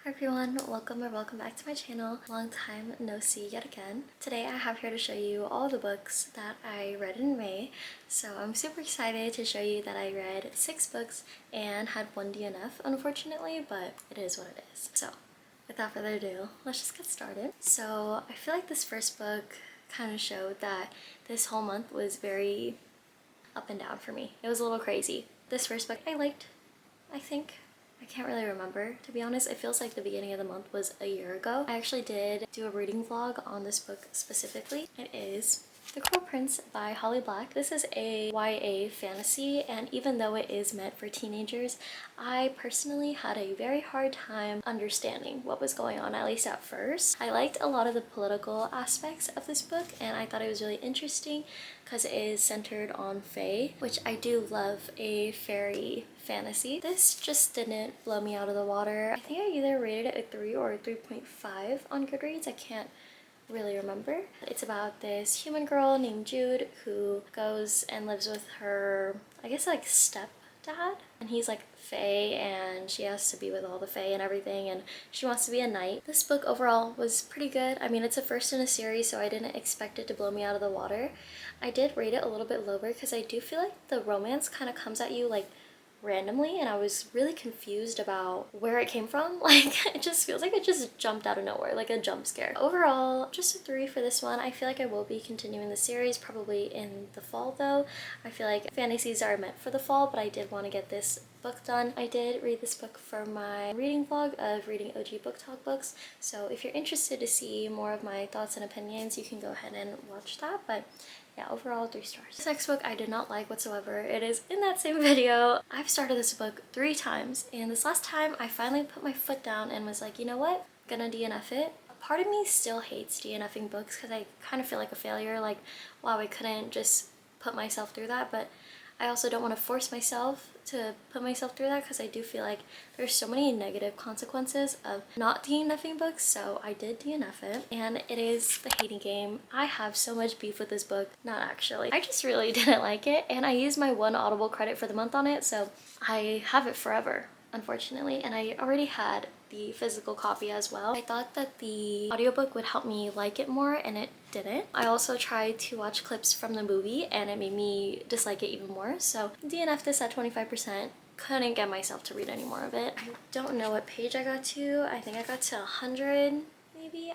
Hi everyone, welcome or welcome back to my channel. Long time no see yet again. Today I have here to show you all the books that I read in May. So I'm super excited to show you that I read 6 books and had 1 DNF unfortunately, but it is what it is. So without further ado, let's just get started. So I feel like this first book kind of showed that this whole month was very up and down for me. It was a little crazy. This first book I liked, I think. I can't really remember, to be honest. It feels like the beginning of the month was a year ago. I actually did do a reading vlog on this book specifically. It is The Cruel Prince by Holly Black. This is a YA fantasy, and even though it is meant for teenagers, I personally had a very hard time understanding what was going on, at least at first. I liked a lot of the political aspects of this book, and I thought it was really interesting because it is centered on fae, which I do love a fairy fantasy. This just didn't blow me out of the water. I think I either rated it a 3 or a 3.5 on Goodreads. I can't really remember. It's about this human girl named Jude who goes and lives with her, I guess like stepdad, and he's like fae and she has to be with all the fae and everything, and she wants to be a knight. This book overall was pretty good. I mean, it's a first in a series, so I didn't expect it to blow me out of the water. I did rate it a little bit lower because I do feel like the romance kind of comes at you like randomly, and I was really confused about where it came from. Like, it just feels like it just jumped out of nowhere, like a jump scare. Overall, just a 3 for this one. I feel like I will be continuing the series probably in the fall though. I feel like fantasies are meant for the fall, but I did want to get this book done. I did read this book for my reading vlog of reading OG Book Talk books, so if you're interested to see more of my thoughts and opinions, you can go ahead and watch that. But yeah, overall 3 stars. This next book I did not like whatsoever. It is in that same video. I've started this book 3 times, and this last time I finally put my foot down and was like, you know what? I'm gonna DNF it. Part of me still hates DNFing books because I kind of feel like a failure. Like, wow, I couldn't just put myself through that, but I also don't want to force myself to put myself through that because I do feel like there's so many negative consequences of not DNFing books, so I did DNF it, and it is The Hating Game. I have so much beef with this book. Not actually. I just really didn't like it, and I used my 1 Audible credit for the month on it, so I have it forever, unfortunately, and I already had the physical copy as well. I thought that the audiobook would help me like it more, and it didn't. I also tried to watch clips from the movie and it made me dislike it even more, so DNF this at 25%. Couldn't get myself to read any more of it. I don't know what page I got to. I think I got to 100 maybe.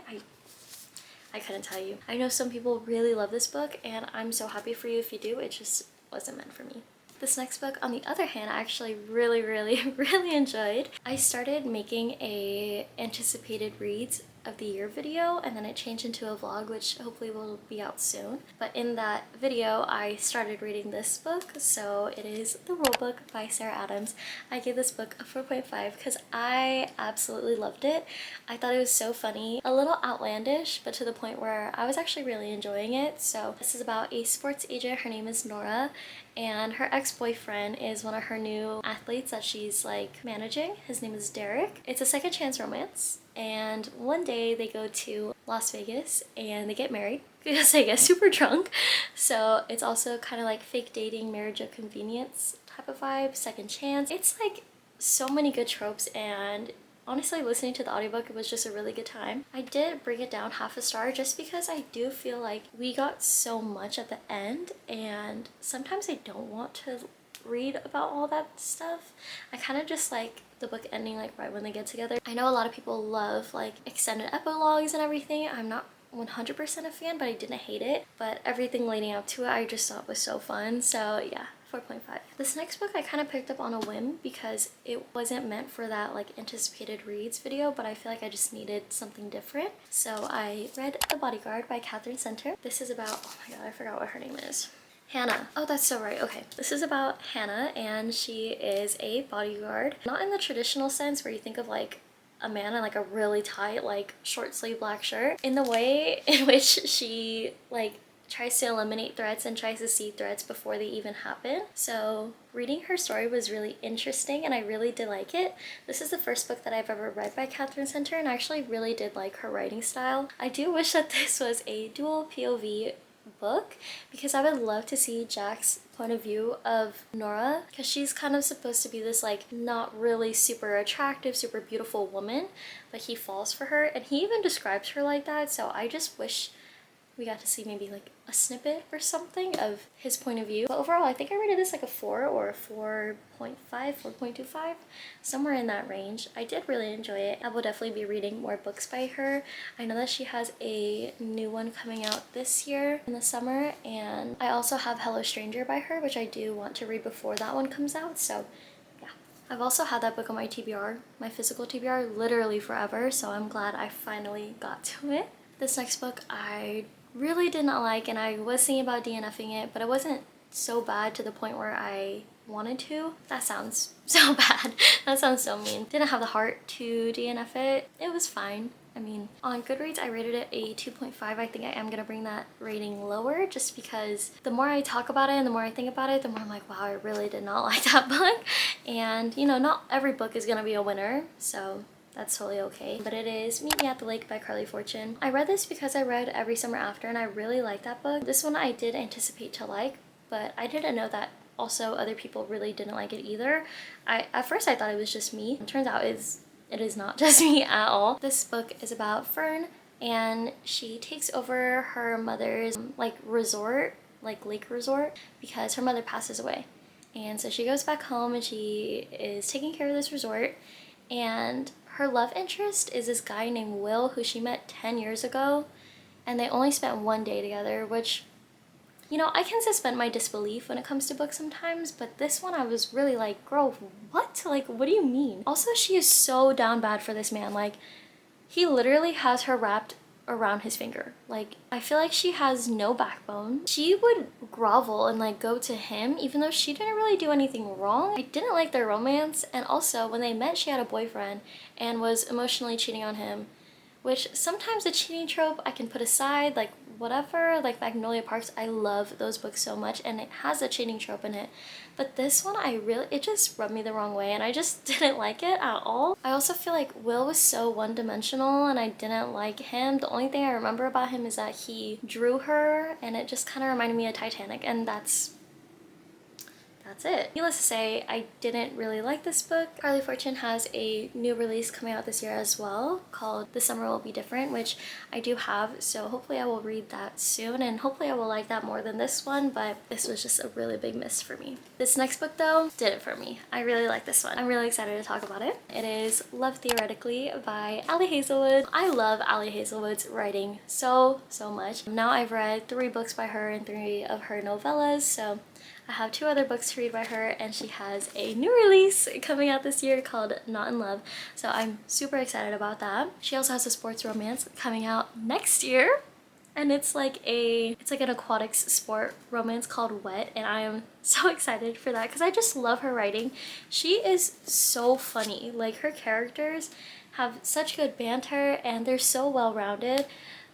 I couldn't tell you. I know some people really love this book, and I'm so happy for you if you do. It just wasn't meant for me. This next book, on the other hand, I actually really, really enjoyed. I started making a anticipated reads of the year video, and then it changed into a vlog, which hopefully will be out soon. But in that video, I started reading this book, so it is The Rule Book by Sarah Adams. I gave this book a 4.5 because I absolutely loved it. I thought it was so funny, a little outlandish, but to the point where I was actually really enjoying it. So this is about a sports agent. Her name is Nora, and her ex-boyfriend is one of her new athletes that she's like managing. His name is Derek. It's a second chance romance, and one day they go to Las Vegas and they get married because they get super drunk. So it's also kind of like fake dating, marriage of convenience type of vibe, second chance. It's like so many good tropes, and honestly, listening to the audiobook, it was just a really good time. I did bring it down half a star just because I do feel like we got so much at the end, and sometimes I don't want to read about all that stuff. I kind of just like the book ending like right when they get together. I know a lot of people love like extended epilogues and everything. I'm not 100% a fan, but I didn't hate it. But everything leading up to it I just thought was so fun. So yeah, 4.5. This next book I kind of picked up on a whim because it wasn't meant for that like anticipated reads video, but I feel like I just needed something different. So I read The Bodyguard by Katherine. This is about, oh my god, I forgot what her name is. Hannah. Oh, that's so right. Okay. This is about Hannah, and she is a bodyguard. Not in the traditional sense where you think of like a man in like a really tight like short sleeve black shirt. In the way in which she like tries to eliminate threats and tries to see threats before they even happen. So reading her story was really interesting, and I really did like it. This is the first book that I've ever read by Katherine, and I actually really did like her writing style. I do wish that this was a dual POV book because I would love to see Jack's point of view of Nora, because she's kind of supposed to be this like not really super attractive, super beautiful woman, but he falls for her and he even describes her like that. So I just wish we got to see maybe like a snippet or something of his point of view. But overall, I think I rated this like a 4 or a 4.5, 4.25, somewhere in that range. I did really enjoy it. I will definitely be reading more books by her. I know that she has a new one coming out this year in the summer, and I also have Hello Stranger by her, which I do want to read before that one comes out. So yeah, I've also had that book on my TBR, my physical TBR, literally forever, so I'm glad I finally got to it. This next book I really did not like, and I was thinking about DNFing it, but it wasn't so bad to the point where I wanted to. That sounds so bad. That sounds so mean. Didn't have the heart to DNF it. It was fine. I mean, on Goodreads I rated it a 2.5. I think I am gonna bring that rating lower just because the more I talk about it and the more I think about it, the more I'm like, wow, I really did not like that book. And you know, not every book is gonna be a winner, so that's totally okay. But it is Meet Me at the Lake by Carly Fortune. I read this because I read Every Summer After and I really liked that book. This one I did anticipate to like, but I didn't know that also other people really didn't like it either. At first I thought it was just me. It turns out it is not just me at all. This book is about Fern, and she takes over her mother's like resort, like lake resort, because her mother passes away. And so she goes back home and she is taking care of this resort, and her love interest is this guy named Will who she met 10 years ago, and they only spent one day together, which, you know, I can suspend my disbelief when it comes to books sometimes, but this one I was really like, girl, what? Like, what do you mean? Also, she is so down bad for this man. Like, he literally has her wrapped around his finger. Like, I feel like she has no backbone. She would grovel and like go to him even though she didn't really do anything wrong. I didn't like their romance, and also when they met she had a boyfriend and was emotionally cheating on him, which sometimes the cheating trope I can put aside, like whatever, like Magnolia Parks, I love those books so much and it has a cheating trope in it. But this one, it just rubbed me the wrong way and I just didn't like it at all. I also feel like Will was so one-dimensional and I didn't like him. The only thing I remember about him is that he drew her and it just kind of reminded me of Titanic, and that's it. Needless to say, I didn't really like this book. Carly Fortune has a new release coming out this year as well called The Summer Will Be Different, which I do have, so hopefully I will read that soon and hopefully I will like that more than this one, but this was just a really big miss for me. This next book though did it for me. I really like this one. I'm really excited to talk about it. It is Love Theoretically by Ali Hazelwood. I love Ali Hazelwood's writing so much. Now I've read 3 books by her and 3 of her novellas, so I have 2 other books to read by her, and she has a new release coming out this year called Not in Love, so I'm super excited about that. She also has a sports romance coming out next year, and it's like an aquatics sport romance called Wet, and I am so excited for that because I just love her writing. She is so funny. Like, her characters have such good banter and they're so well-rounded.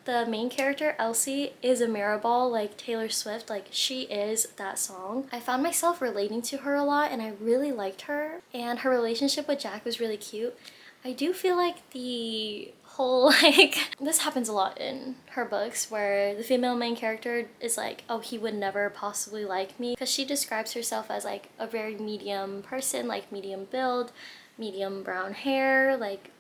The main character, Elsie, is a mirrorball like Taylor Swift. Like, she is that song. I found myself relating to her a lot and I really liked her. And her relationship with Jack was really cute. I do feel like the whole, like, this happens a lot in her books where the female main character is like, oh, he would never possibly like me, because she describes herself as like a very medium person, like medium build, medium brown hair, like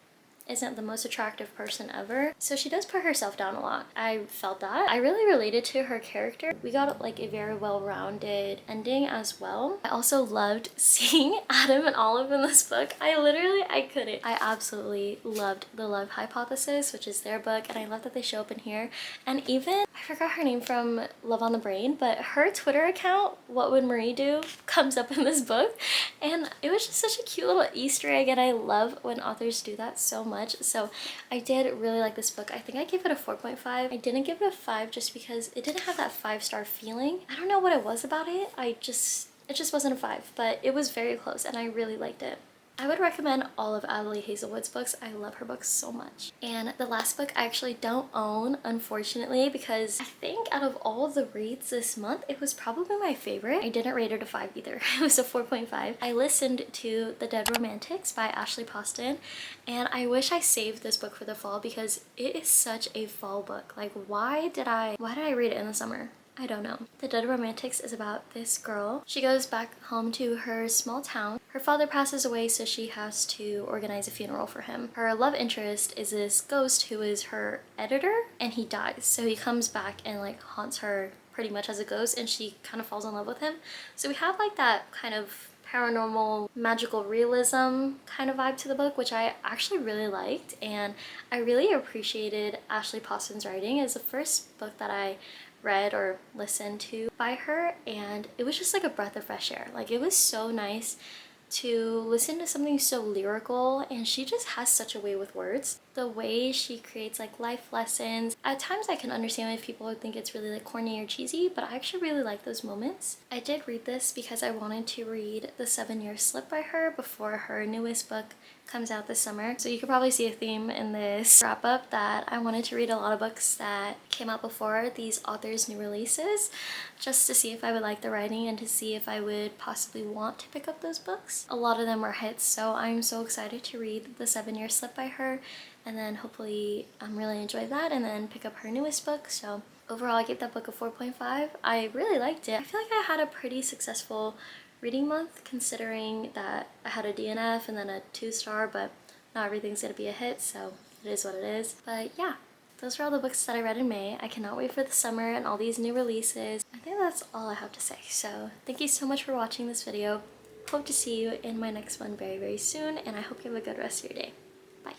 isn't the most attractive person ever. So she does put herself down a lot. I felt that. I really related to her character. We got like a very well-rounded ending as well. I also loved seeing Adam and Olive in this book. I couldn't. I absolutely loved The Love Hypothesis, which is their book, and I love that they show up in here. And even, I forgot her name from Love on the Brain, but her Twitter account, What Would Marie Do, comes up in this book. And it was just such a cute little Easter egg, and I love when authors do that so much. So I did really like this book. I think I gave it a 4.5. I didn't give it a 5 just because it didn't have that 5-star feeling. I don't know what it was about it. It just wasn't a 5, but it was very close and I really liked it. I would recommend all of Ali Hazelwood's books. I love her books so much. And the last book I actually don't own, unfortunately, because I think out of all of the reads this month, it was probably my favorite. I didn't rate it a 5 either. It was a 4.5. I listened to The Dead Romantics by Ashley Poston, and I wish I saved this book for the fall because it is such a fall book. Like, why did I read it in the summer? I don't know. The Dead Romantics is about this girl. She goes back home to her small town. Her father passes away, so she has to organize a funeral for him. Her love interest is this ghost who is her editor, and he dies. So he comes back and like haunts her pretty much as a ghost, and she kind of falls in love with him. So we have like that kind of paranormal magical realism kind of vibe to the book, which I actually really liked, and I really appreciated Ashley Poston's writing. It's the first book that I read or listened to by her, and it was just like a breath of fresh air. Like, it was so nice to listen to something so lyrical, and she just has such a way with words. The way she creates like life lessons. At times I can understand if people would think it's really like corny or cheesy, but I actually really like those moments. I did read this because I wanted to read The 7-Year Slip by her before her newest book comes out this summer. So you could probably see a theme in this wrap up that I wanted to read a lot of books that came out before these authors' new releases, just to see if I would like the writing and to see if I would possibly want to pick up those books. A lot of them are hits, so I'm so excited to read The 7-Year Slip by her, and then hopefully really enjoy that and then pick up her newest book. So overall I gave that book a 4.5. I really liked it. I feel like I had a pretty successful reading month, considering that I had a DNF and then a 2-star, but not everything's gonna be a hit, so it is what it is. But yeah, those are all the books that I read in May. I cannot wait for the summer and all these new releases. I think that's all I have to say. So thank you so much for watching this video. Hope to see you in my next one very, very soon, and I hope you have a good rest of your day. Bye.